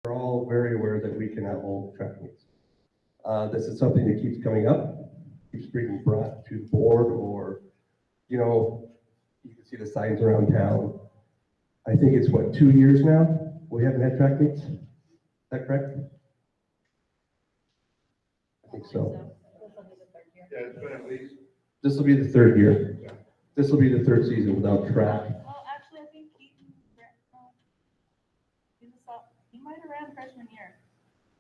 we're all very aware that we cannot hold track meets. This is something that keeps coming up, keeps being brought to the board, or, you know, you can see the signs around town. I think it's what, 2 years now? We haven't had track meets? Is that correct? I think so. Yeah, it's been at least. This will be the third year. This will be the third season without track. Well, actually, I think he might have ran freshman year.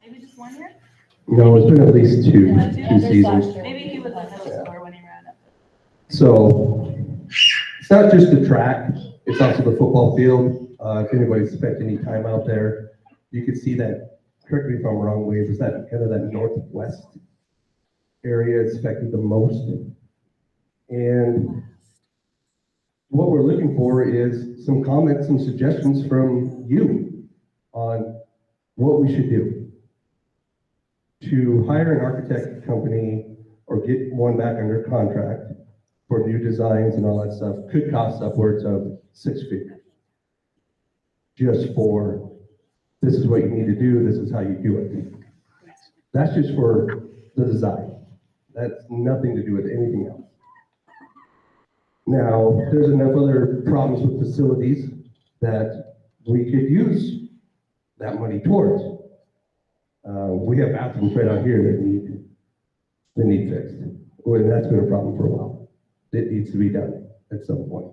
Maybe just 1 year? No, it's been at least two seasons. Maybe he was a middle schooler when he ran it. So it's not just the track, it's also the football field. If anybody's spent any time out there, you can see that, correct me if I'm wrong, Wade, is that kind of that northwest area is affected the most. And what we're looking for is some comments and suggestions from you on what we should do to hire an architect company or get one back under contract for new designs and all that stuff. Could cost upwards of 6 figures. Just for, this is what you need to do, this is how you do it. That's just for the design. That's nothing to do with anything else. Now, there's enough other problems with facilities that we could use that money towards. We have bathrooms right out here that need fixed. Well, that's been a problem for a while. It needs to be done at some point,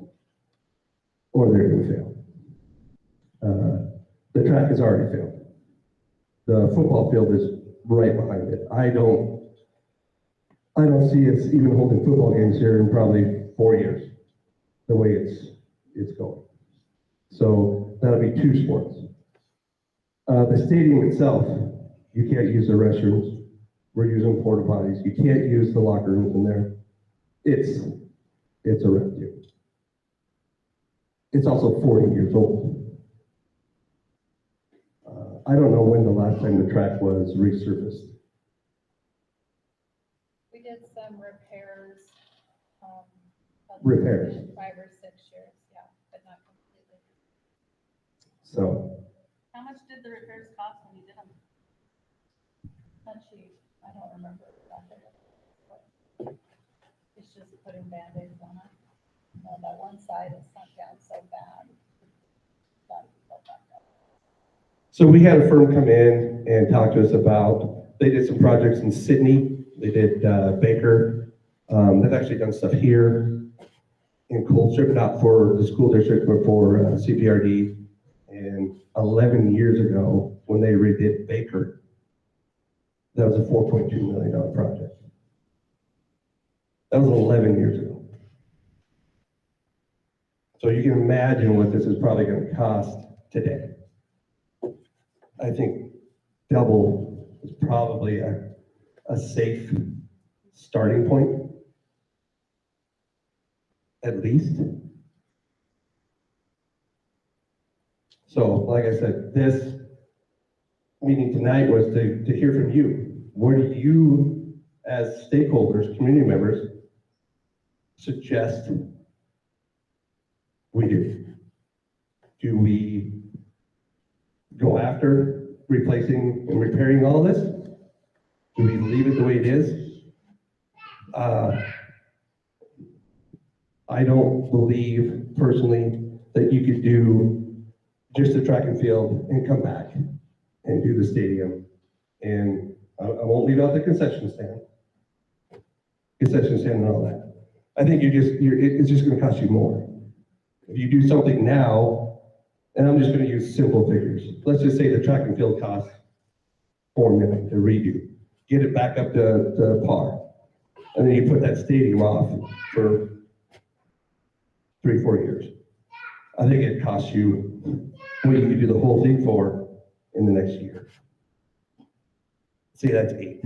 or they're going to fail. The track has already failed. The football field is right behind it. I don't see us even holding football games here in probably 4 years, the way it's going. So that'll be 2 sports. The stadium itself, you can't use the restrooms. We're using porta potties. You can't use the locker rooms in there. It's a rescue. It's also 40 years old. I don't know when the last time the track was resurfaced. We did some repairs. Repairs. 5 or 6 years, yeah, but not completely. So. How much did the repairs cost when you did them? Not cheap, I don't remember exactly. It's just putting Band-Aids on it. That one side is sunk down so bad. So we had a firm come in and talk to us about, they did some projects in Sydney, they did Baker, they've actually done stuff here in Colstrip, not for the school district, but for CPRD. And 11 years ago, when they redid Baker, that was a $4.2 million project. That was 11 years ago. So you can imagine what this is probably going to cost today. I think double is probably a safe starting point, at least. So, like I said, this meeting tonight was to hear from you. What do you, as stakeholders, community members, suggest we do? Do we go after replacing and repairing all this? Do we leave it the way it is? I don't believe personally that you could do just the track and field and come back and do the stadium. And I won't leave out the concession stand and all that. I think it's just going to cost you more. If you do something now, and I'm just going to use simple figures. Let's just say the track and field costs $4 million to redo, get it back up to par, and then you put that stadium off for 3-4 years. I think it costs you what you could do the whole thing for in the next year. Say that's 8.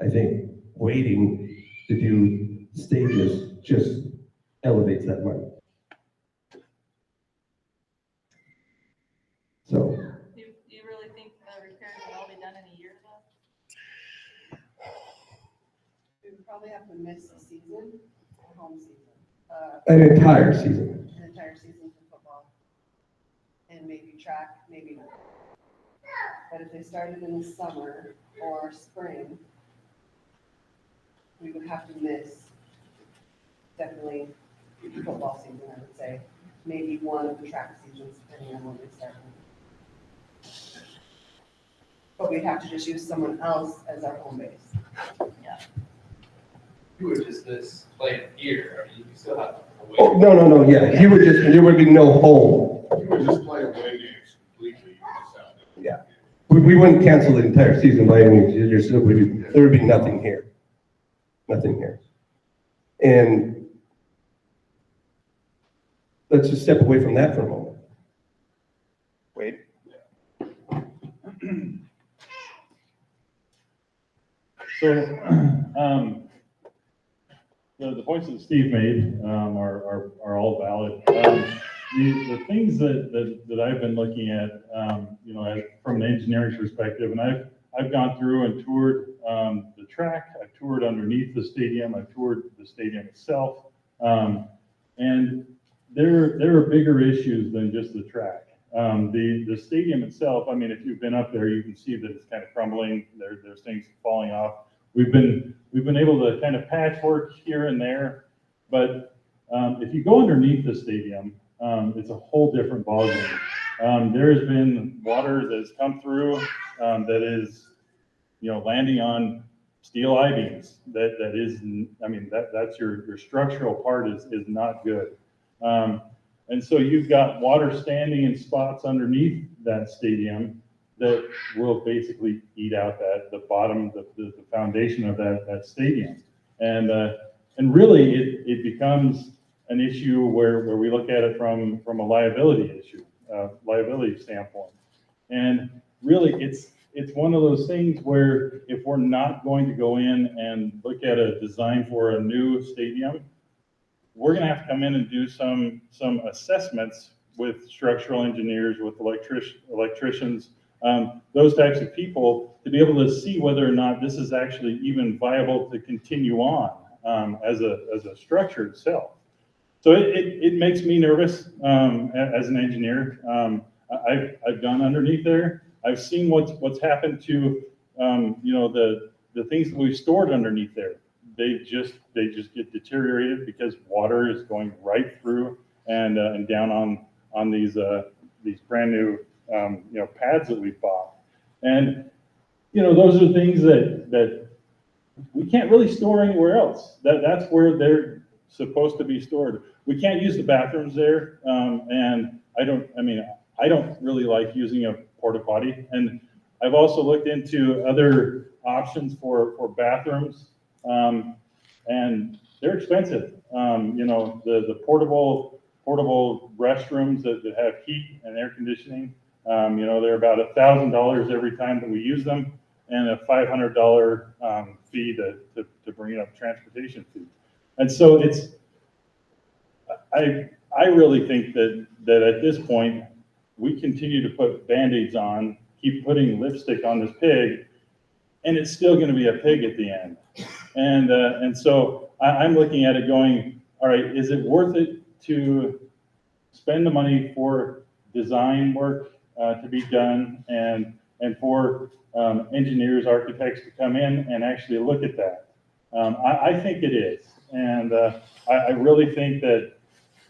I think waiting to do stages just elevates that money. So. Do you really think the repairs will all be done in a year though? We would probably have to miss a season, a home season. An entire season. An entire season for football. And maybe track, maybe not. that if they started in the summer or spring, we would have to miss definitely football season, I would say. Maybe one of the track seasons, depending on when they start. But we'd have to just use someone else as our home base. You would just this play it here, I mean, you still have to wait. Oh, no, yeah, there would be no home. You would just play away games completely, you just have to. Yeah. We wouldn't cancel the entire season by any means, there would be nothing here. Nothing here. And let's just step away from that for a moment. Wait. So, the points that Steve made are all valid. The things that I've been looking at, from an engineering perspective, and I've gone through and toured the track, I've toured underneath the stadium, I've toured the stadium itself, and there are bigger issues than just the track. The stadium itself, I mean, if you've been up there, you can see that it's kind of crumbling. There's things falling off. We've been able to kind of patchwork here and there, but if you go underneath the stadium, it's a whole different ballgame. There has been water that has come through that is, landing on steel I-beams. That is, I mean, that's your structural part is not good. And so you've got water standing in spots underneath that stadium that will basically eat out the bottom, the foundation of that stadium. And really it becomes an issue where we look at it from a liability standpoint. And really it's one of those things where if we're not going to go in and look at a design for a new stadium, we're going to have to come in and do some assessments with structural engineers, with electricians, those types of people to be able to see whether or not this is actually even viable to continue on as a structure itself. So it makes me nervous as an engineer. I've gone underneath there. I've seen what's happened to the things that we've stored underneath there. They just get deteriorated because water is going right through and down on these brand new pads that we've bought. And those are things that we can't really store anywhere else. That's where they're supposed to be stored. We can't use the bathrooms there, and I don't really like using a porta potty. And I've also looked into other options for bathrooms. And they're expensive. The portable restrooms that have heat and air conditioning, they're about $1,000 every time that we use them, and a $500 fee to bring up transportation fee. And so I really think that at this point, we continue to put Band-Aids on, keep putting lipstick on this pig, and it's still going to be a pig at the end. And so I'm looking at it going, all right, is it worth it to spend the money for design work to be done and for engineers, architects to come in and actually look at that? I think it is. And I really think that,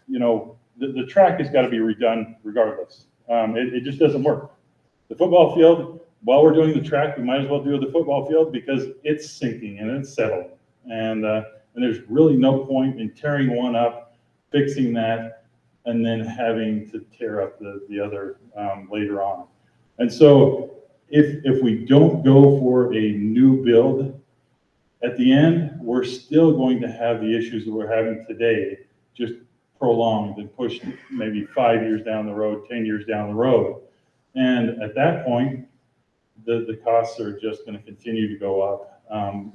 the track has got to be redone regardless. It just doesn't work. The football field, while we're doing the track, we might as well do the football field because it's sinking and it's settling. And there's really no point in tearing one up, fixing that, and then having to tear up the other later on. And so if we don't go for a new build, at the end, we're still going to have the issues that we're having today, just prolonged and pushed maybe 5 years down the road, 10 years down the road. And at that point, the costs are just going to continue to go up.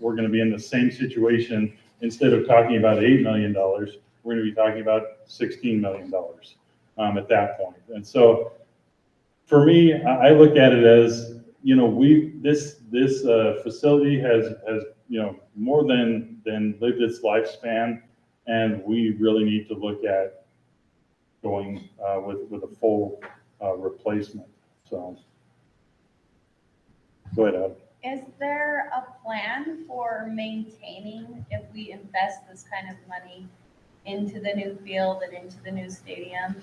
We're going to be in the same situation. Instead of talking about $8 million, we're going to be talking about $16 million at that point. And so for me, I look at it as, this facility has more than lived its lifespan, and we really need to look at going with a full replacement. So. Go ahead, Adam. Is there a plan for maintaining, if we invest this kind of money into the new field and into the new stadium?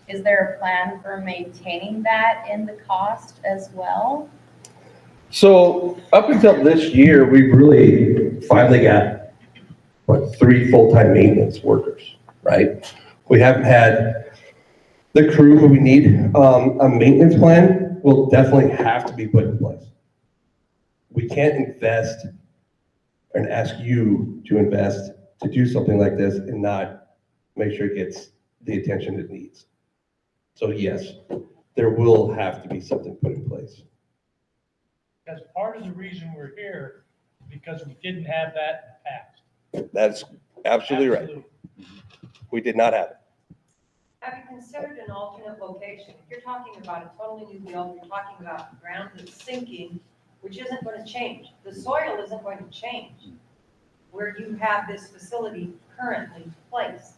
Is there a plan for maintaining that in the cost as well? So up until this year, we've really finally got, what, 3 full-time maintenance workers, right? We haven't had the crew who we need. A maintenance plan will definitely have to be put in place. We can't invest and ask you to invest to do something like this and not make sure it gets the attention it needs. So yes, there will have to be something put in place. Because part of the reason we're here, because we didn't have that in the past. That's absolutely right. We did not have it. Have you considered an alternate location? If you're talking about a totally new build, you're talking about ground that's sinking, which isn't going to change. The soil isn't going to change where you have this facility currently placed.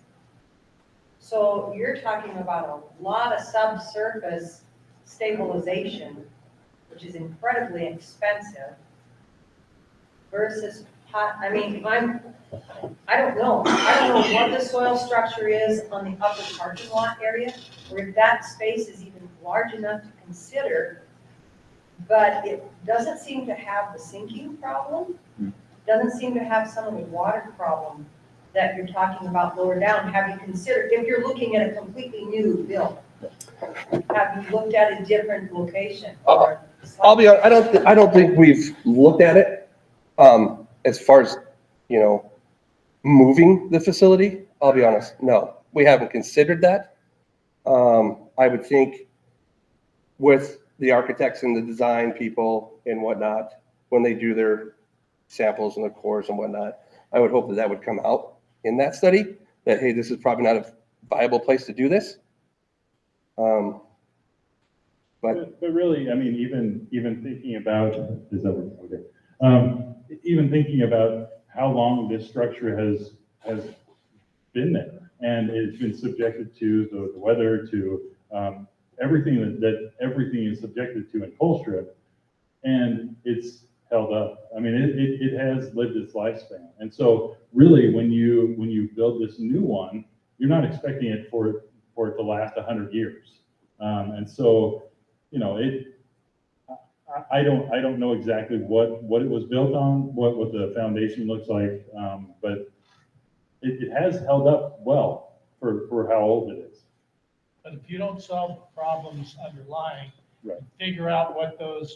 So you're talking about a lot of subsurface stabilization, which is incredibly expensive versus, I mean, I don't know. I don't know what the soil structure is on the upper parking lot area, or if that space is even large enough to consider. But it doesn't seem to have the sinking problem. Doesn't seem to have some of the water problem that you're talking about lower down. Have you considered, if you're looking at a completely new build, have you looked at a different location? I'll be honest, I don't think we've looked at it, as far as, moving the facility. I'll be honest, no, we haven't considered that. I would think with the architects and the design people and whatnot, when they do their samples and the cores and whatnot, I would hope that that would come out in that study, that, hey, this is probably not a viable place to do this. But really, I mean, even thinking about, is that okay? Even thinking about how long this structure has been there, and it's been subjected to the weather, to everything that everything is subjected to in Colstrip, and it's held up. I mean, it has lived its lifespan, and so really, when you build this new one, you're not expecting it for it to last 100 years, and so I don't know exactly what it was built on, what the foundation looks like, but it has held up well for how old it is. But if you don't solve the problems underlying, Right. figure out what the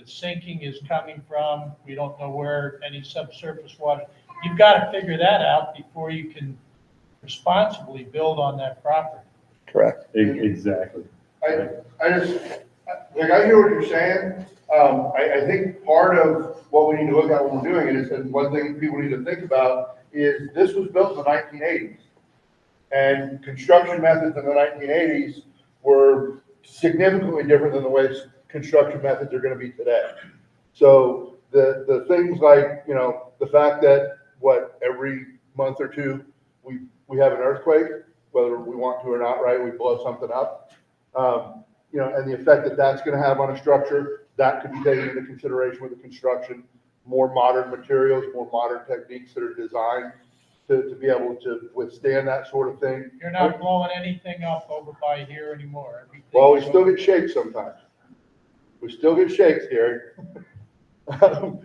sinking is coming from, we don't know where any subsurface water, you've got to figure that out before you can responsibly build on that property. correct. Exactly. I just, like, I hear what you're saying. I think part of what we need to look at when we're doing it is, and one thing people need to think about is this was built in the 1980s. And construction methods in the 1980s were significantly different than the way construction methods are going to be today. So the things like, the fact that every month or two, we have an earthquake, whether we want to or not, right? We blow something up. And the effect that that's going to have on a structure, that could be taken into consideration with the construction. More modern materials, more modern techniques that are designed to be able to withstand that sort of thing. You're not blowing anything up over by here anymore. Everything Well, we is still over- get shakes sometimes. We still get shakes, Gary.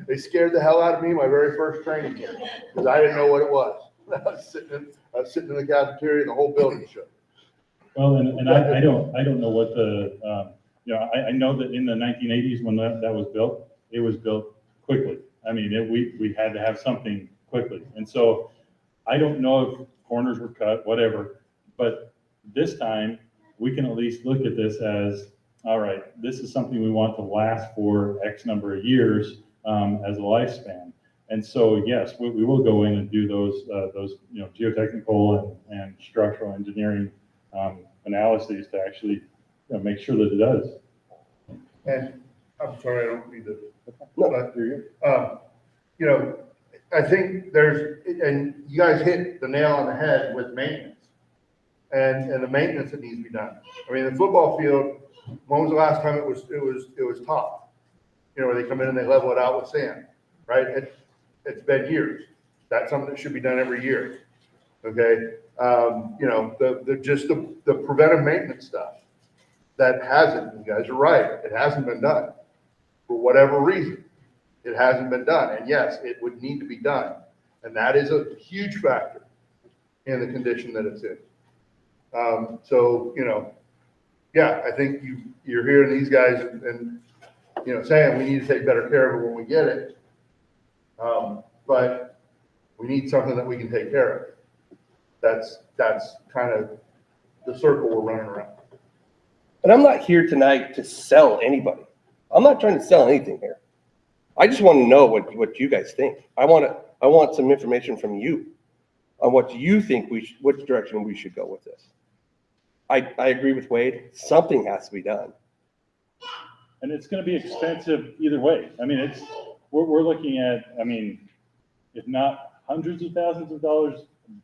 They scared the hell out of me my very first training here, because I didn't know what it was. I was sitting in the cafeteria and the whole building shook. Well, and I don't know what I know that in the 1980s when that was built, it was built quickly. I mean, we had to have something quickly. And so I don't know if corners were cut, whatever, but this time we can at least look at this as, all right, this is something we want to last for X number of years as a lifespan. And so, yes, we will go in and do those geotechnical and structural engineering analyses to actually make sure that it does. And I'm sorry, I don't mean to. No, you're good. I think and you guys hit the nail on the head with maintenance and the maintenance that needs to be done. I mean, the football field, when was the last time it was topped? you know, where they come in and they level it out with sand, right? It's been years. That's something that should be done every year, okay? You know, the preventive maintenance stuff, that hasn't, you guys are right, it hasn't been done. For whatever reason, it hasn't been done, and yes, it would need to be done. And that is a huge factor in the condition that it's in. So, you know, yeah, I think you're hearing these guys and, you know, saying we need to take better care of it when we get it. But we need something that we can take care of. That's kind of the circle we're running around. And I'm not here tonight to sell anybody. I'm not trying to sell anything here. I just want to know what you guys think. I want some information from you on what you think which direction we should go with this. I agree with Wade. Something has to be done. And it's gonna be expensive either way. I mean, we're looking at, I mean, if not hundreds of thousands of dollars,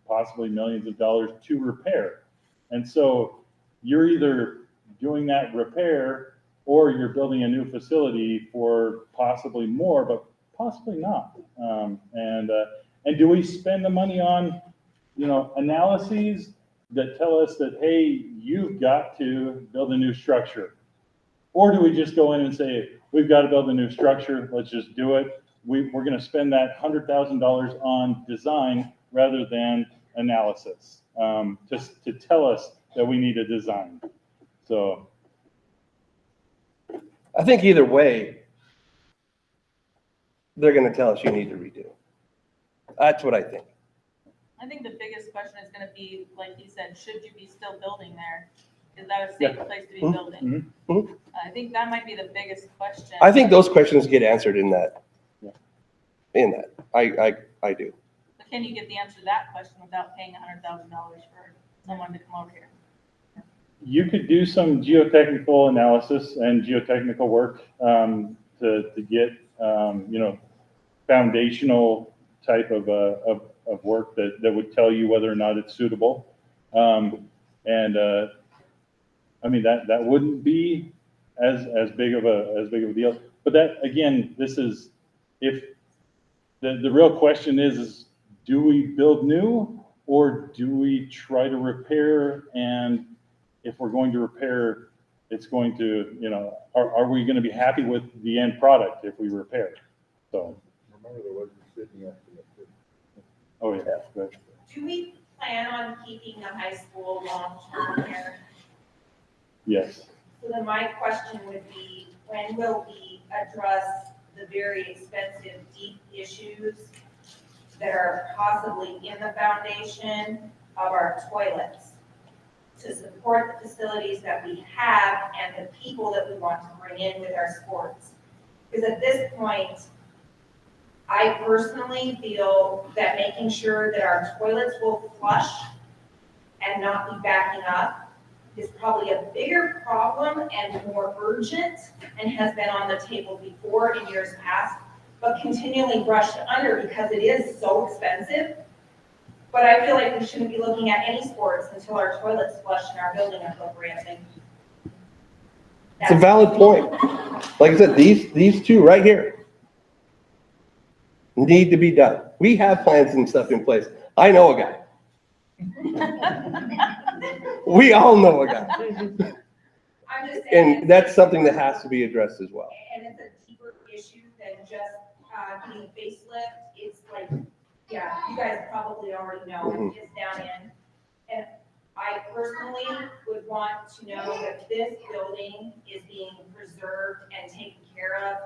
possibly millions of dollars to repair. And so you're either doing that repair or you're building a new facility for possibly more, but possibly not. And do we spend the money on, you know, analyses that tell us that, hey, you've got to build a new structure? Or do we just go in and say, we've got to build a new structure, let's just do it. We're going to spend that $100,000 on design rather than analysis, just to tell us that we need a design. So I think either way, they're going to tell us you need to redo. That's what I think. I think the biggest question is gonna be, like he said, should you be still building there? Is that a safe place to be building? Mhm. I think that might be the biggest question. I think those questions get answered in that. Yeah. In that, I do. But can you get the answer to that question without paying $100,000 for someone to come over here? you could do some geotechnical analysis and geotechnical work to get, you know, foundational type of work that would tell you whether or not it's suitable. I mean, that wouldn't be as big of a deal. But that, again, this is, if the real question is do we build new or do we try to repair? And if we're going to repair, it's going to, you know, are we going to be happy with the end product if we repair? So. Remember, there wasn't sitting up to it. Oh, yeah. Good. Do we plan on keeping the high school long-term here? Yes. So then my question would be, when will we address the very expensive deep issues that are possibly in the foundation of our toilets to support the facilities that we have and the people that we want to bring in with our sports? Because at this point, I personally feel that making sure that our toilets will flush and not be backing up is probably a bigger problem and more urgent and has been on the table before in years past, but continually brushed under because it is so expensive. But I feel like we shouldn't be looking at any sports until our toilets flush and our building appropriately. It's a valid point. Like I said, these two right here need to be done. We have plans and stuff in place. I know a guy. We all know a guy. I'm just saying. And that's something that has to be addressed as well. And it's a deeper issue than just getting a facelift. It's like, yeah, you guys probably already know, it's down in. And I personally would want to know that this building is being preserved and taken care of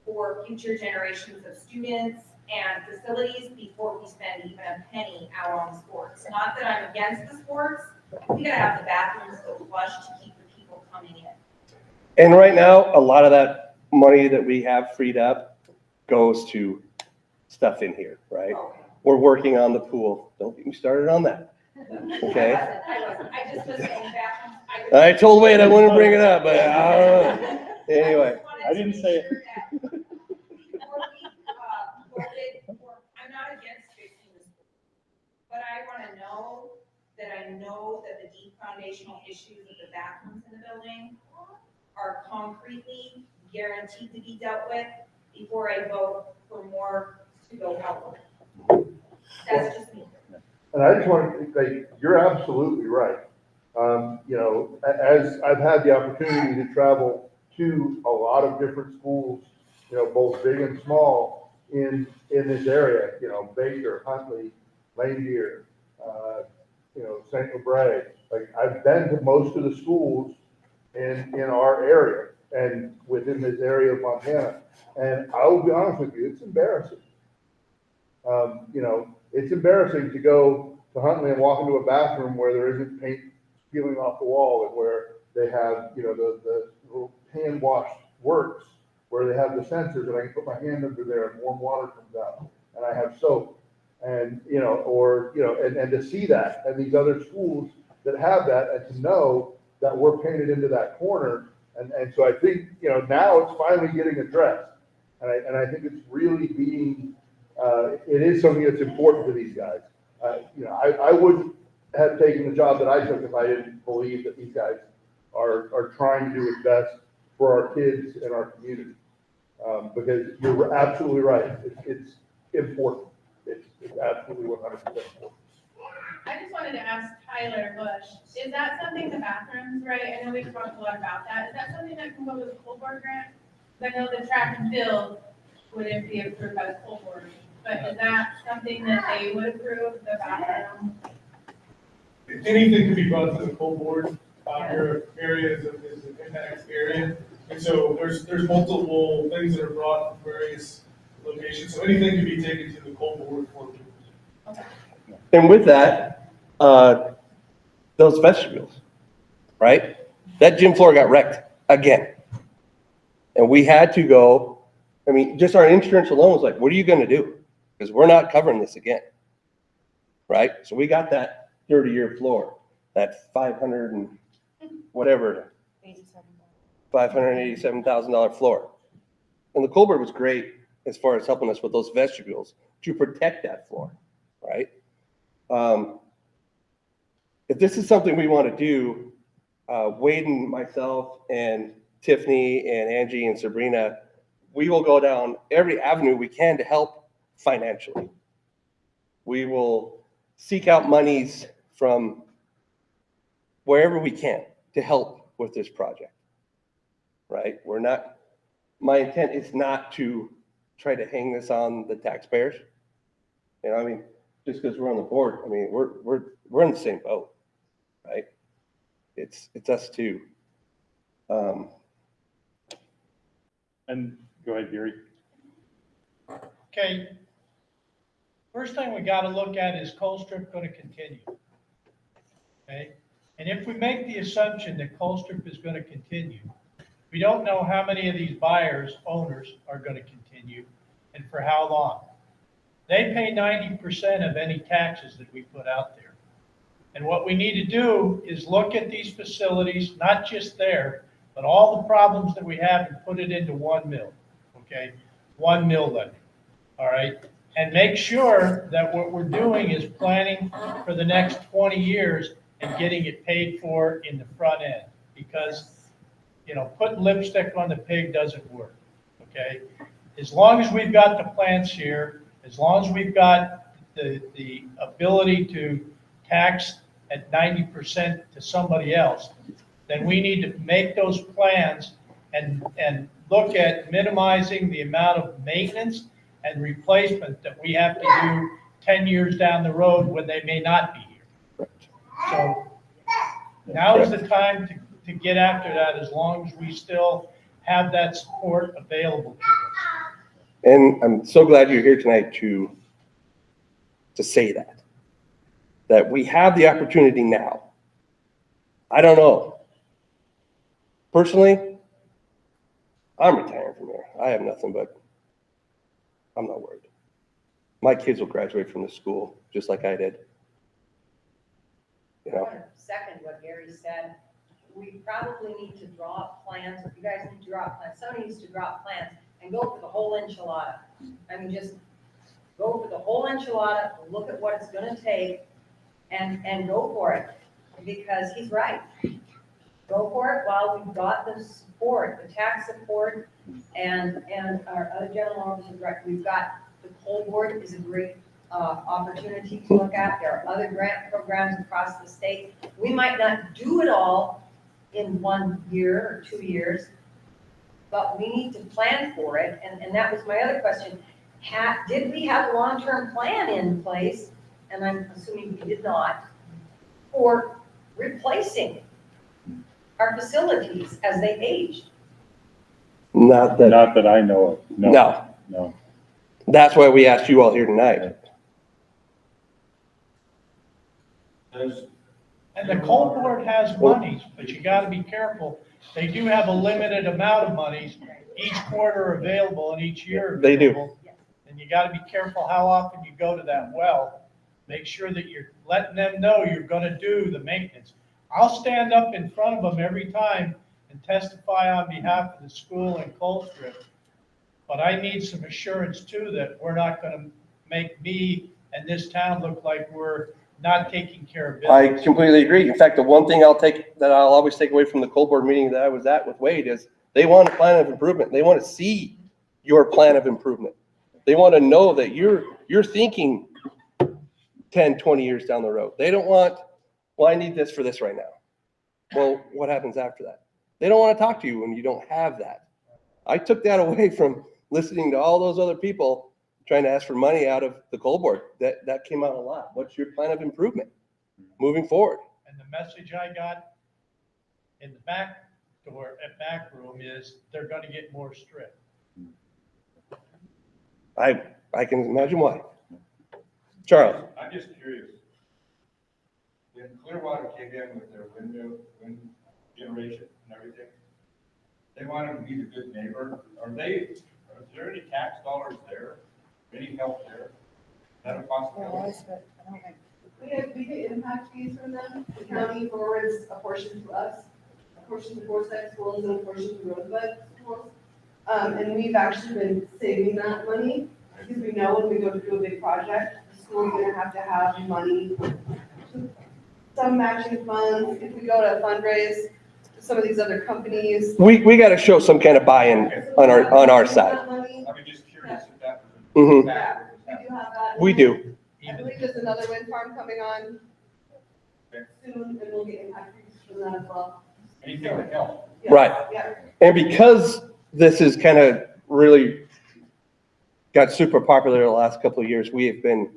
for future generations of students and facilities before we spend even a penny out on sports. Not that I'm against the sports, we gotta have the bathrooms go flush to keep the people coming in. And right now, a lot of that money that we have freed up goes to stuff in here, right? Okay. We're working on the pool. Don't get me started on that. Okay. I just was saying bathrooms. I told Wade I wouldn't bring it up, but anyway. I didn't say it. I'm not against fixing the school, but I want to know that the deep foundational issues of the bathrooms in the building are concretely guaranteed to be dealt with before I vote for more to go outward. That's just me. And I just want to say, you're absolutely right. You know, as I've had the opportunity to travel to a lot of different schools, you know, both big and small in this area, you know, Baker, Huntley, Lane Deer, you know, St. Bray. Like, I've been to most of the schools in our area and within this area of Montana. And I will be honest with you, it's embarrassing. You know, it's embarrassing to go to Huntley and walk into a bathroom where there isn't paint peeling off the wall and where they have, you know, the little hand wash works, where they have the sensors and I can put my hand under there and warm water comes out and I have soap. And, you know, or, you know, and to see that and these other schools that have that and to know that we're painted into that corner. And so I think, you know, now it's finally getting addressed. And I think it's really being, it is something that's important to these guys. You know, I wouldn't have taken the job that I took if I didn't believe that these guys are trying to do what's best for our kids and our community. Because you're absolutely right. It's important. It's absolutely 100% important. I just wanted to ask Tyler Bush, is that something, the bathrooms, right? I know we've talked a lot about that. Is that something that can go with the school board grant? I know the track and field wouldn't be approved by the school board, but is that something that they would approve, the bathroom? Anything could be brought to the full board. Your area is an impact area. And so there's multiple things that are brought from various locations. So anything can be taken to the full board for approval. Okay. And with that, those vestibules, right? That gym floor got wrecked again. And we had to go, I mean, just our insurance alone was like, what are you gonna do? Because we're not covering this again, right? So we got that 30-year floor, that 500 and whatever, $587,000 floor. And the Colbert was great as far as helping us with those vestibules to protect that floor, right? If this is something we want to do, Wade and myself and Tiffany and Angie and Sabrina, we will go down every avenue we can to help financially. We will seek out monies from wherever we can to help with this project, right? My intent is not to try to hang this on the taxpayers. You know, I mean, just because we're on the board, I mean, we're in the same boat, right? It's us too. And go ahead, Gary. Okay. First thing we gotta look at is Colstrip gonna continue? Okay, and if we make the assumption that Colstrip is gonna continue, we don't know how many of these buyers, owners, are gonna continue and for how long. They pay 90% of any taxes that we put out there. And what we need to do is look at these facilities, not just there, but all the problems that we have and put it into one mill, okay? One mill levy, all right? And make sure that what we're doing is planning for the next 20 years and getting it paid for in the front end. Because, you know, putting lipstick on the pig doesn't work, okay? As long as we've got the plants here, as long as we've got the ability to tax at 90% to somebody else, then we need to make those plans and look at minimizing the amount of maintenance and replacement that we have to do 10 years down the road when they may not be here. So now is the time to get after that, as long as we still have that support available to us. And I'm so glad you're here tonight to say that we have the opportunity now. I don't know. Personally, I'm retiring from here. I have nothing but, I'm not worried. My kids will graduate from this school just like I did. You I know, want to second what Gary said. We probably need to draw up plans, or you guys need to draw up plans, somebody needs to draw up plans and go for the whole enchilada. I mean, just go for the whole enchilada, look at what it's gonna take and go for it, because he's right. Go for it while we've got the support, the tax support, and our other general officers, right, we've got, the whole board is a great opportunity to look at. There are other grant programs across the state. We might not do it all in 1 year or 2 years, but we need to plan for it. And that was my other question. Did we have a long-term plan in place, and I'm assuming we did not, for replacing our facilities as they aged? Not that, Not that I know of. no. No. That's why we asked you all here tonight. And the Coal Board has monies, but you gotta be careful. They do have a limited amount of monies, each quarter available and each year They do. available. And you gotta be careful how often you go to that well. Make sure that you're letting them know you're gonna do the maintenance. I'll stand up in front of them every time and testify on behalf of the school and Colstrip. But I need some assurance too that we're not gonna make me and this town look like we're not taking care of I business. completely agree. In fact, the one thing I'll always take away from the Coal Board meeting that I was at with Wade is they want a plan of improvement. They want to see your plan of improvement. They want to know that you're thinking 10, 20 years down the road. They don't want, well, I need this for this right now. Well, what happens after that? They don't want to talk to you when you don't have that. I took that away from listening to all those other people trying to ask for money out of the Coal Board. That came out a lot. What's your plan of improvement moving forward? And the message I got in the back door, at back room is they're gonna get more strict. I can imagine why. Charles? I'm just curious. When Clearwater came in with their wind generation and everything, they wanted to be the good neighbor. Is there any tax dollars there? Any help there? Is that a possibility? We get impact fees from them. The county forwards a portion to us, a portion to Forsyth schools, and a portion to Rosebud schools. And we've actually been saving that money because we know when we go to do a big project, the school's gonna have to have money, some matching funds. If we go to fundraise, some of these other companies. We got to show some kind of buy-in on our side. I mean, just curious if that was. Mhm. Yeah, we do have that. We do. I believe there's another wind farm coming on soon, and we'll get impact fees from that as well. Anything to help. Yeah, Right. Yeah. And because this is kind of really got super popular the last couple of years, we have been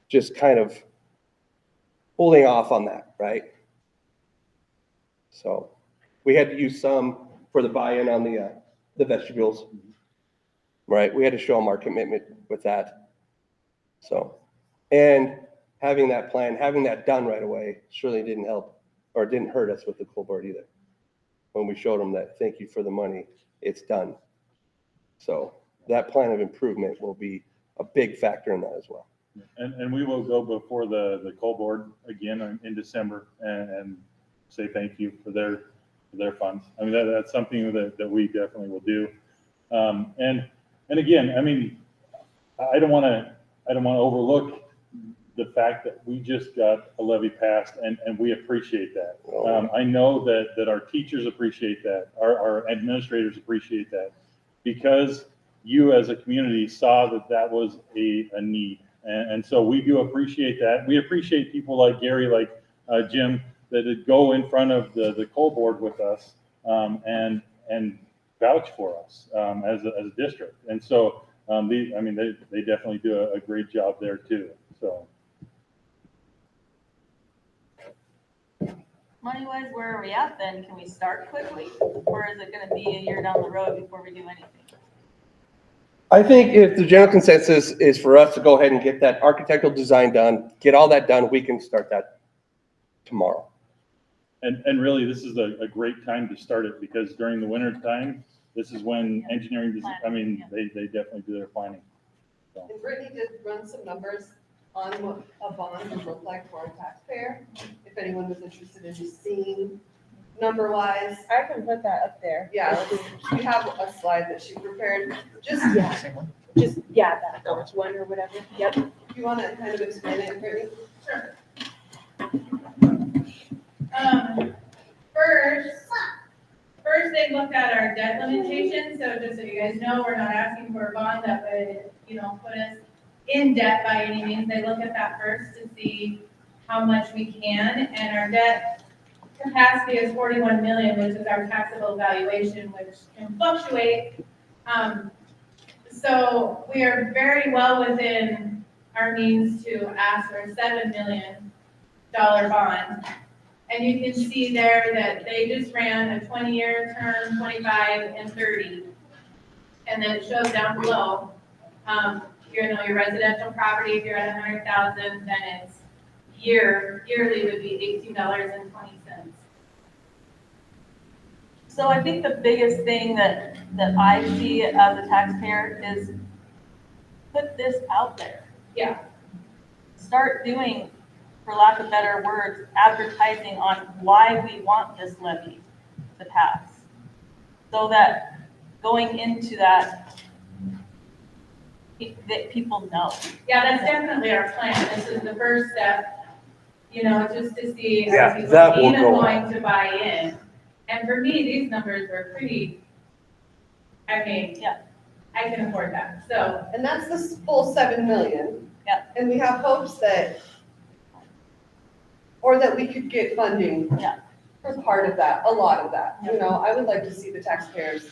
just kind of holding off on that, right? So we had to use some for the buy-in on the vestibules, right? We had to show them our commitment with that. So, and having that plan, having that done right away surely didn't help or didn't hurt us with the Coal Board either. When we showed them that, thank you for the money, it's done. So that plan of improvement will be a big factor in that as well. And we will go before the Coal Board again in December and say thank you for their funds. I mean, that's something that we definitely will do. And again, I mean, I don't want to overlook the fact that we just got a levy passed and we appreciate that. I know that our teachers appreciate that, our administrators appreciate that, because you as a community saw that was a need. And so we do appreciate that. We appreciate people like Gary, like Jim, that go in front of the Coal Board with us and vouch for us as a district. And so they definitely do a great job there too. So. Money-wise, where are we at then? Can we start quickly? Or is it gonna be a year down the road before we do anything? I think if the general consensus is for us to go ahead and get that architectural design done, get all that done, we can start that tomorrow. And really, this is a great time to start it, because during the winter time, this is when engineering, they definitely do their planning. So. And Brittany did run some numbers on what a bond would look like for a taxpayer, if anyone was interested in just seeing number-wise. I can put that up there. Yeah, we have a slide that she prepared, just, That first one or whatever. Yep. if you want to kind of explain it, Brittany? Sure. First, they looked at our debt limitation, so just so you guys know, we're not asking for a bond that would, put us in debt by any means. They look at that first to see how much we can, and our debt capacity is 41 million, which is our taxable valuation, which can fluctuate. So we are very well within our means to ask for a $7 million bond. And you can see there that they just ran a 20-year term, 25 and 30. And then it shows down below, your residential property, if you're at 100,000, then it's yearly would be $18.20. So I think the biggest thing that I see as a taxpayer is put this out there. Yeah. Start doing, for lack of better words, advertising on why we want this levy to pass. So that going into that people know. Yeah, that's definitely our plan. This is the first step, just to see Yeah, are people that will even go going to buy in. And for me, these numbers were pretty, Yeah. I can afford that, so. And that's the full 7 million. Yeah. And we have hopes that, or that we could get funding. Yeah. For part of that, a lot of that. I would like to see the taxpayers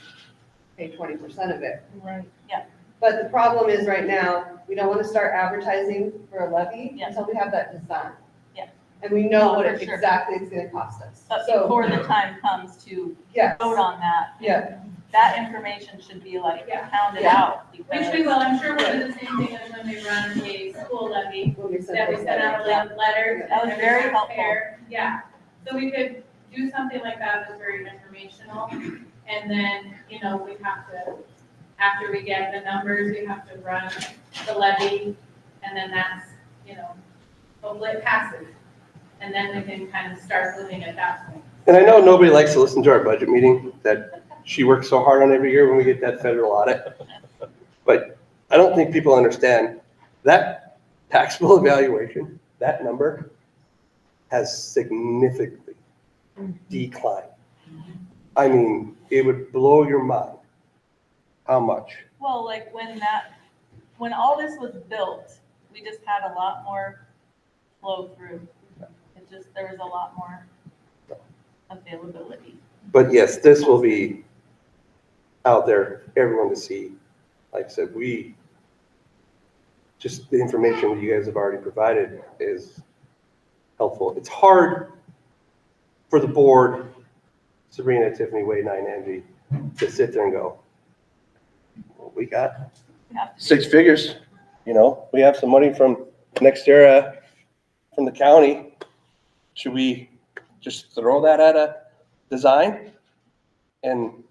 pay 20% of it. Right. Yeah. But the problem is right now, we don't want to start advertising for a levy Yeah. until we have that design. Yeah. And we know Oh, what for it sure. exactly it's gonna cost us. But So, before the time comes to yes, vote on that, yeah, that information should be like Yeah. pounded Yeah. out. Which we will, I'm sure we'll do the same thing as when we run a school levy, when we send that we those send out letters. a letter. That was to very every helpful. taxpayer. Yeah, so we could do something like that that's very informational. And then, we have to, after we get the numbers, we have to run the levy. And then that's, hopefully it passes. And then we can kind of start moving at that point. And I know nobody likes to listen to our budget meeting that she works so hard on every year when we get that federal audit. But I don't think people understand that taxable evaluation, that number has significantly declined. I mean, it would blow your mind how much. Well, like when all this was built, we just had a lot more flow through. There was a lot more availability. But yes, this will be out there, for everyone to see. Like I said, just the information that you guys have already provided is helpful. It's hard for the board, Sabrina, Tiffany, Wade, and I, and Angie, to sit there and go, well, we got We have to 6 figures, we have some money from next era from the county. Should we just throw that at a design and,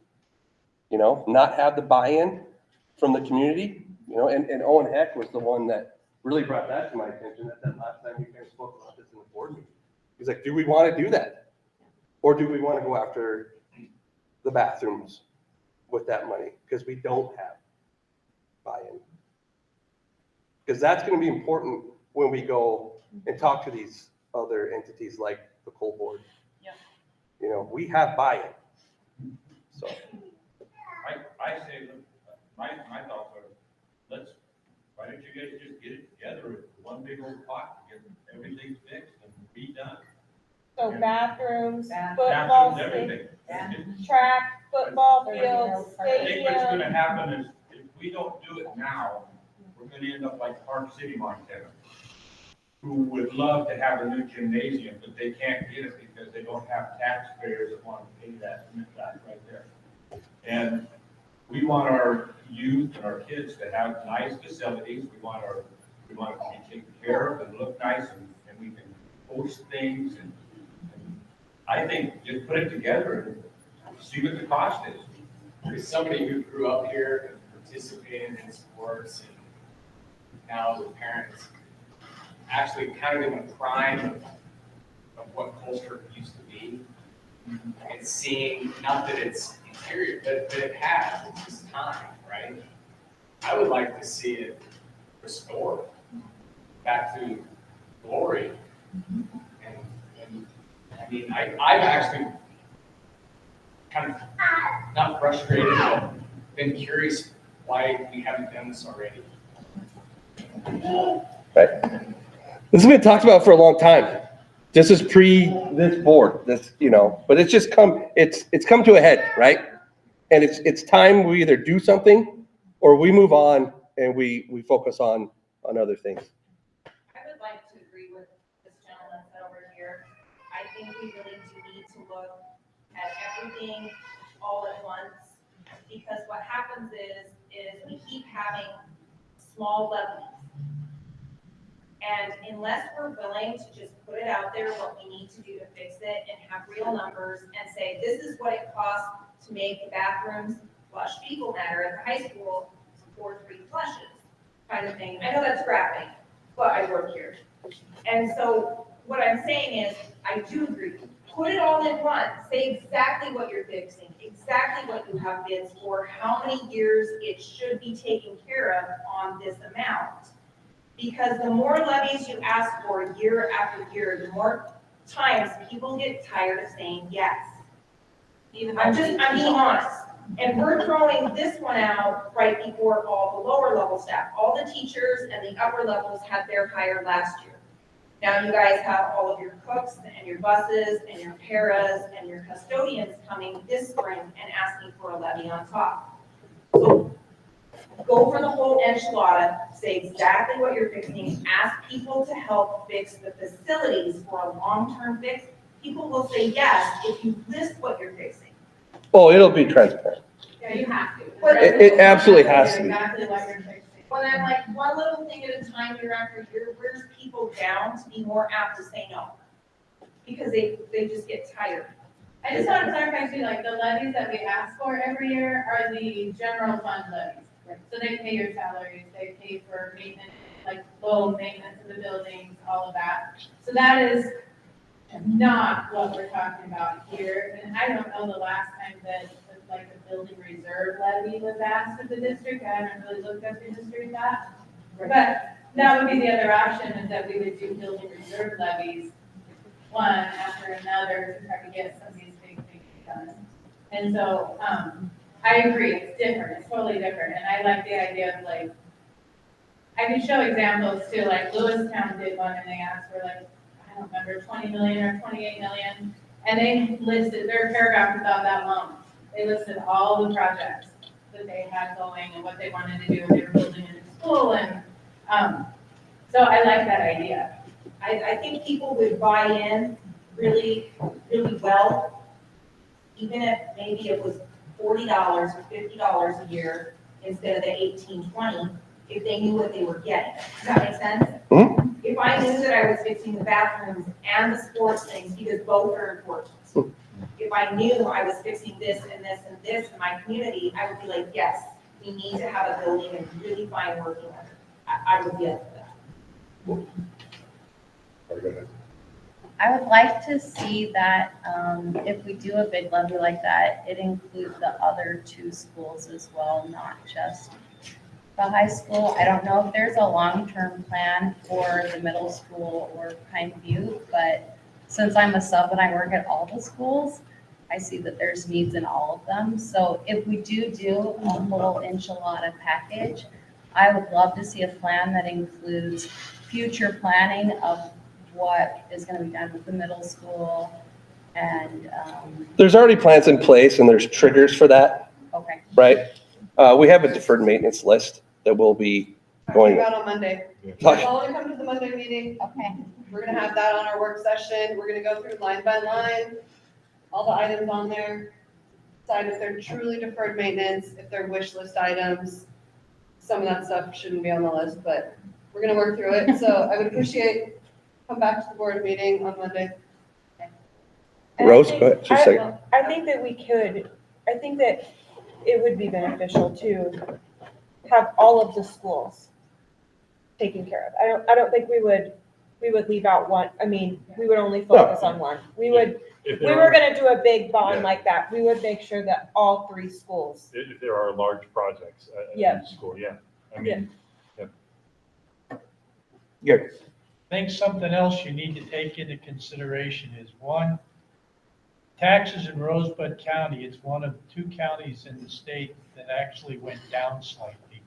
not have the buy-in from the community? And Owen Heck was the one that really brought that to my attention at that last time you guys spoke about this in the board meeting. He's like, do we want to do that? Or do we want to go after the bathrooms with that money? Because we don't have buy-in. Because that's going to be important when we go and talk to these other entities like the coal board. Yeah. We have buy-in. So, I say, my thoughts are, why don't you guys just get it together with one big old pot, get everything fixed and be done? So bathrooms, Bathrooms, football, everything. track, football fields, I think what's stadium. gonna happen is, if we don't do it now, we're gonna end up like Park City, Montana, who would love to have a new gymnasium, but they can't get it because they don't have taxpayers that want to pay that right there. And we want our youth and our kids to have nice facilities. We want it to be taken care of and look nice, and we can host things. And I think just put it together and see what the cost is. As somebody who grew up here and participated in sports and now as a parent, actually kind of in the prime of what Colstrip used to be. And seeing, not that it's interior, but it has, it's just time, right? I would like to see it restored back to glory. And I mean, I've actually kind of not frustrated, but been curious why we haven't done this already. Right. This has been talked about for a long time. This is pre this board, this, but it's just it's come to a head, right? And it's time we either do something or we move on and we focus on other things. I would like to agree with this gentleman over here. I think we really do need to look at everything all at once, because what happens is we keep having small levies. And unless we're willing to just put it out there, what we need to do to fix it and have real numbers and say, this is what it costs to make the bathrooms flush fecal matter at the high school for 3 flushes, kind of thing. I know that's graphic, but I work here. And so what I'm saying is, I do agree. Put it all in one. Say exactly what you're fixing, exactly what you have bids for, how many years it should be taken care of on this amount. Because the more levies you ask for year after year, the more times people get tired of saying yes. I'm being honest. And we're throwing this one out right before all the lower level staff. All the teachers and the upper levels had their hire last year. Now you guys have all of your cooks and your buses and your paras and your custodians coming this spring and asking for a levy on top. So go for the whole enchilada, say exactly what you're fixing, ask people to help fix the facilities for a long-term fix. People will say yes if you list what you're fixing. Oh, it'll be transparent. Yeah, you have to. It absolutely has to be. Exactly what you're fixing. When I'm like, one little thing at a time, year after year, wears people down to be more apt to say no. Because they just get tired. I just want to clarify too, like the levies that we ask for every year are the general fund levies. So they pay your salaries, they pay for maintenance, like low maintenance of the buildings, all of that. So that is not what we're talking about here. And I don't know the last time that like a building reserve levy was asked of the district. I haven't really looked at the history of that. But that would be the other option, is that we would do building reserve levies one after another to try to get some of these big things done. And so, I agree, it's different, it's totally different, and I like the idea of like, I can show examples too, like Lewistown did one and they asked for like, I don't remember, 20 million or 28 million, and they listed, their paragraph was about that long. They listed all the projects that they had going and what they wanted to do, and they were building a new school, and, so I like that idea. I think people would buy in really, really well, even if maybe it was $40 or $50 a year instead of the $18-20, if they knew what they were getting. Does that make sense? Mm-hmm. If I knew that I was fixing the bathrooms and the sports things, because both are important. If I knew I was fixing this and this and this in my community, I would be like, yes, we need to have a building and really fine working with it. I would be up for that. I would like to see that, if we do a big levy like that, it includes the other 2 schools as well, not just the high school. I don't know if there's a long-term plan for the middle school or Pine Butte, but since I'm a sub and I work at all the schools, I see that there's needs in all of them. So if we do a whole enchilada package, I would love to see a plan that includes future planning of what is going to be done with the middle school and, There's already plans in place and there's triggers for that, okay. right? We have a deferred maintenance list that will be Talking going. about on Monday. Talk- All to come to the Monday meeting. Okay. We're gonna have that on our work session. We're gonna go through line by line, all the items on there. Decide if they're truly deferred maintenance, if they're wish list items. Some of that stuff shouldn't be on the list, but we're gonna work through it. So I would appreciate, come back to the board meeting on Monday. And Rose, go ahead, just a second. I think that I think that it would be beneficial to have all of the schools taken care of. I don't think we would leave out one. I mean, we would only focus on one. We would, if we were gonna do a big bond like that, we would make sure that all 3 schools. If there are large projects at Yeah. each school, yeah. I mean, Good. I think something else you need to take into consideration is, one, taxes in Rosebud County, it's one of 2 counties in the state that actually went down slightly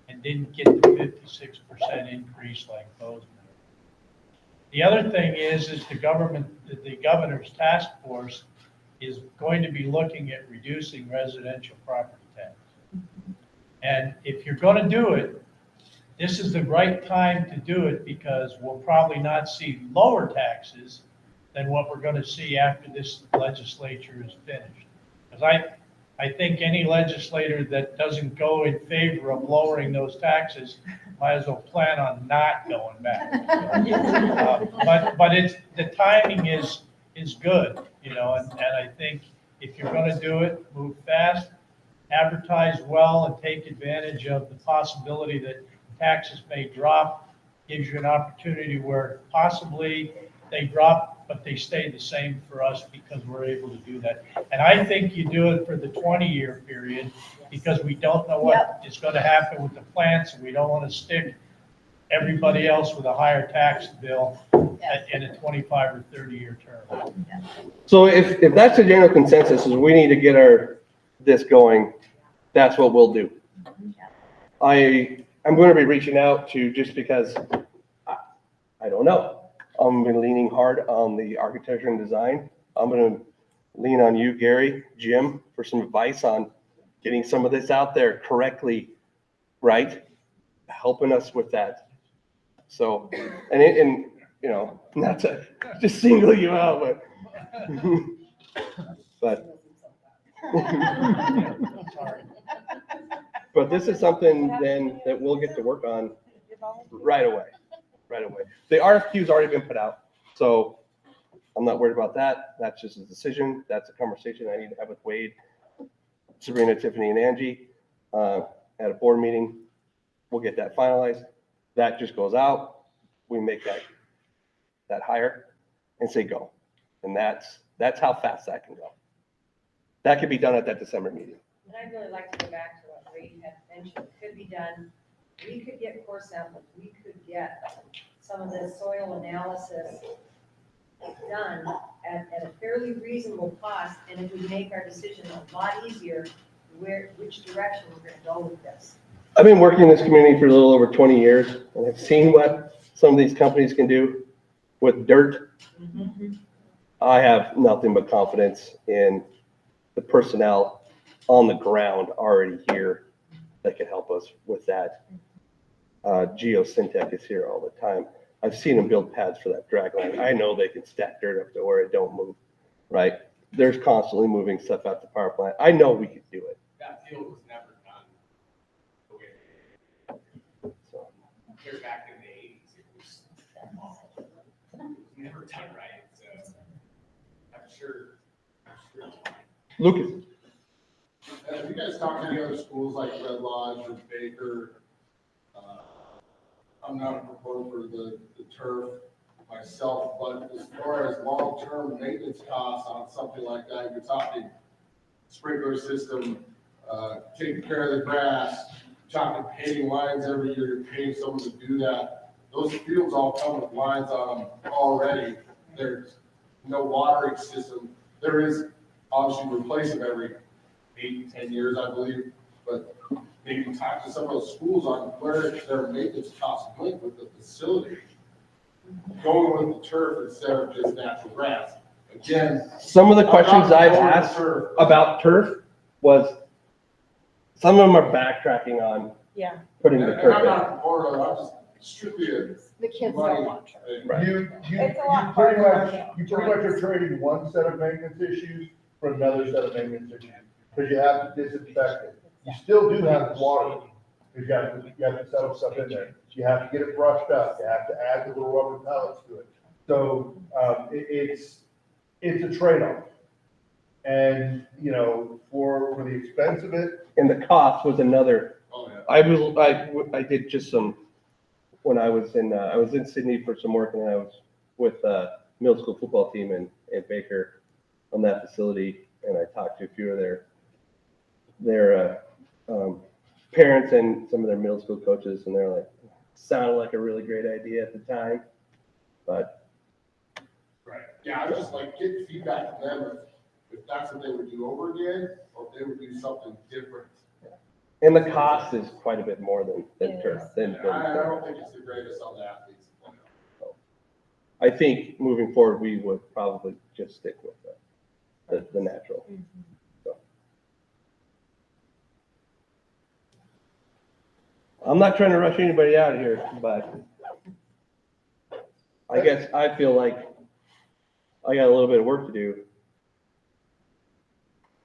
and didn't get the 56% increase like Bozeman. The other thing is the governor's task force is going to be looking at reducing residential property tax. And if you're gonna do it, this is the right time to do it because we'll probably not see lower taxes than what we're gonna see after this legislature is finished. Because I think any legislator that doesn't go in favor of lowering those taxes might as well plan on not going back. But the timing is good, you know, and I think if you're gonna do it, move fast, advertise well, and take advantage of the possibility that taxes may drop, gives you an opportunity where possibly they drop, but they stay the same for us because we're able to do that. And I think you do it for the 20-year period because we don't know what is gonna happen with the plants, and we don't wanna stick everybody else with a higher tax bill in a 25 or 30-year term. So if that's the general consensus, is we need to get this going, that's what we'll do. I'm going to be reaching out to, just because I don't know. I'm been leaning hard on the architecture and design. I'm going to lean on you, Gary, Jim, for some advice on getting some of this out there correctly, right? Helping us with that. So, and you know, not to just single you out, but but this is something then that we'll get to work on right away. The RFQ's already been put out, so I'm not worried about that. That's just a decision. That's a conversation I need to have with Wade, Sabrina, Tiffany, and Angie at a board meeting. We'll get that finalized. That just goes out. We make that hire and say go. And that's how fast that can go. That could be done at that December meeting. And I'd really like to go back to what Ray had mentioned, could be done. We could get core samples, we could get some of the soil analysis done at a fairly reasonable cost, and it would make our decision a lot easier which direction we're gonna go with this. I've been working in this community for a little over 20 years, and I've seen what some of these companies can do with dirt. I have nothing but confidence in the personnel on the ground already here that can help us with that. Geosyntec is here all the time. I've seen them build pads for that drag line. I know they can stack dirt up to where it don't move, right? There's constantly moving stuff out the power plant. I know we could do it. That field was never done the way So, clear back in the 80s. It was never done right, so I'm sure. Lucas. Have you guys talked to any other schools like Red Lodge or Baker? I'm not a proponent for the turf myself, but as far as long-term maintenance costs on something like that, you're talking sprinkler system, taking care of the grass, talking paving lines every year, you're paying someone to do that. Those fields all come with lines on them already. There's no watering system. There is obviously replace them every 8 to 10 years, I believe, but maybe talk to some of those schools on where their maintenance costs went with the facility. Going with the turf instead of just natural grass. Again, Some of the questions I've asked about turf was, some of them are backtracking on Yeah. putting the and turf I'm in. not a part of it, I'm just strictly a The kids money don't want to. thing. Right. You It's a lot pretty harder much, on you pretty much are trading one set of maintenance issues for another set of maintenance issues, because you have to disinfect it. You still do have to water it, because you have to settle stuff in there. You have to get it brushed up, you have to add the little rubber pellets to it. So, it's a trade-off. And, you know, for the expense of it, And the cost was another. Oh, yeah. I did just some, when I was in Sydney for some work, and I was with middle school football team in Baker on that facility, and I talked to a few of their parents and some of their middle school coaches, and they're like, sounded like a really great idea at the time, but Right, yeah, I was just like, get feedback from them, that's what they would do over again, or if they would do something different. And the cost is quite a bit more than turf, than I don't think it's the greatest on the athletes. I think moving forward, we would probably just stick with the natural. So. I'm not trying to rush anybody out of here, but I guess I feel like I got a little bit of work to do,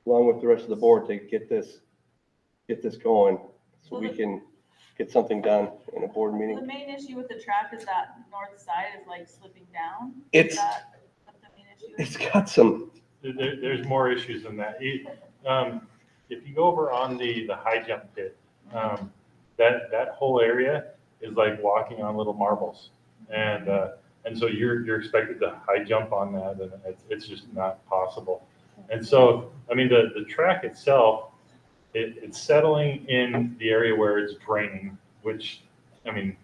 along with the rest of the board, to get this going, so we can get something done in a board The meeting. main issue with the track is that north side is like slipping down. It's- Is that what the main issue is? It's got some, There's more issues than that. If you go over on the high jump pit, that whole area is like walking on little marbles. And so you're expected to high jump on that, and it's just not possible. And so, I mean, the track itself, it's settling in the area where it's draining, which, I mean,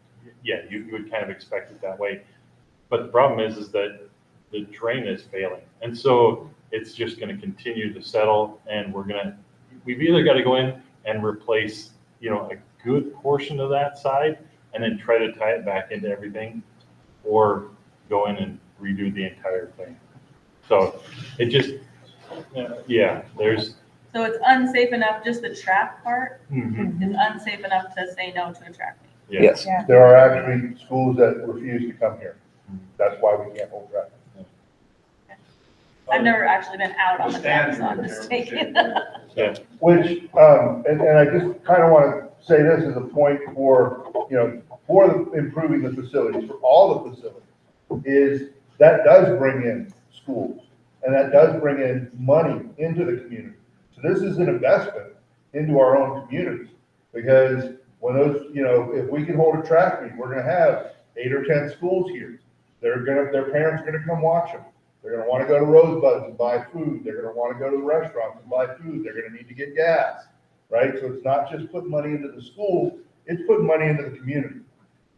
yeah, you would kind of expect it that way. But the problem is that the drain is failing. And so it's just going to continue to settle, and we've either got to go in and replace, a good portion of that side and then try to tie it back into everything, or go in and redo the entire thing. So it just, there's. So it's unsafe enough, just the track part Mhm. is unsafe enough to say no to a track meet. yes. There are actually schools that refuse to come here. That's why we can't hold track. I've never actually been out on the track, so I'm Standard just there, taking. Yeah. Which, and I just kind of want to say this as a point for, improving the facilities, for all the facilities, is that does bring in schools, and that does bring in money into the community. So this is an investment into our own communities, because when those, if we can hold a track meet, we're gonna have 8 or 10 schools here. Their parents are gonna come watch them. They're gonna wanna go to Rosebuds and buy food. They're gonna wanna go to the restaurants and buy food. They're gonna need to get gas, right? So it's not just putting money into the school, it's putting money into the community.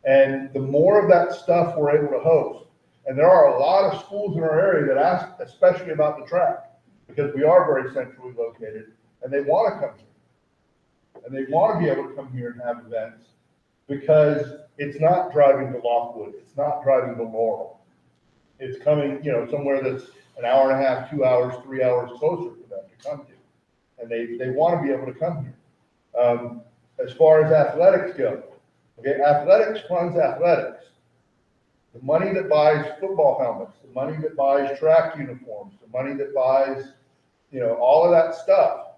And the more of that stuff we're able to host, and there are a lot of schools in our area that ask especially about the track, because we are very centrally located, and they wanna come here. And they wanna be able to come here and have events, because it's not driving to Lockwood, it's not driving to Laurel. It's coming, somewhere that's an hour and a half, 2 hours, 3 hours closer for them to come to. And they want to be able to come here. As far as athletics go, okay, athletics funds athletics. The money that buys football helmets, the money that buys track uniforms, the money that buys, all of that stuff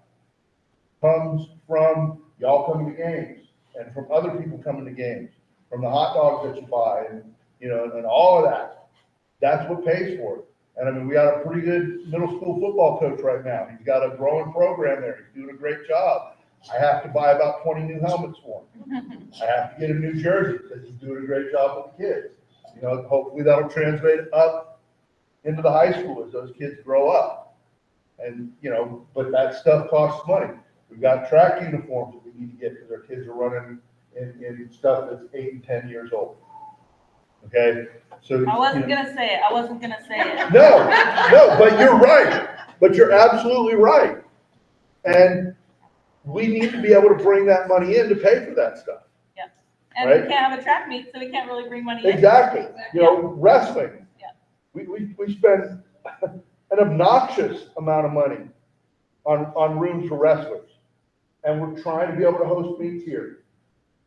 comes from y'all coming to games, and from other people coming to games, from the hot dogs that you buy, and all of that. That's what pays for it. And I mean, we got a pretty good middle school football coach right now. He's got a growing program there. He's doing a great job. I have to buy about 20 new helmets for him. I have to get him new jerseys because he's doing a great job with the kids. Hopefully that'll translate up into the high school as those kids grow up. And, but that stuff costs money. We've got track uniforms that we need to get because our kids are running in stuff that's 8 and 10 years old. Okay, so. I wasn't gonna say it. No, but you're right. But you're absolutely right. And we need to be able to bring that money in to pay for that stuff. Yeah. And Right? we can't have a track meet, so we can't really bring money in. Exactly. Wrestling. Yeah. We spend an obnoxious amount of money on rooms for wrestlers. And we're trying to be able to host meets here.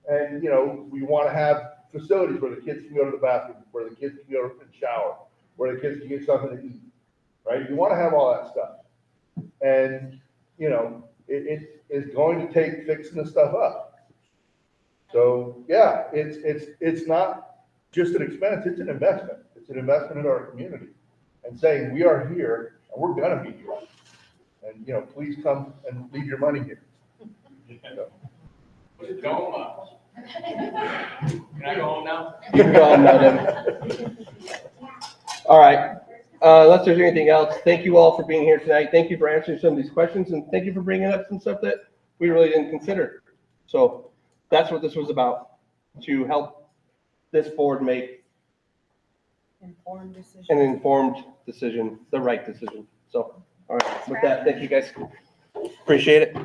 And, we want to have facilities where the kids can go to the bathroom, where the kids can go and shower, where the kids can get something to eat, right? You want to have all that stuff. And, it is going to take fixing the stuff up. So, yeah, it's not just an expense, it's an investment. It's an investment in our community. And saying, we are here, and we're gonna be here. And, please come and leave your money here. So. Put a dome up. Can I go home now? You can go on now, then. All right, unless there's anything else, thank you all for being here tonight. Thank you for answering some of these questions, and thank you for bringing up some stuff that we really didn't consider. So that's what this was about, to help this board make Informed decision. an informed decision, the right decision. So All right, with that, thank you guys. Appreciate it.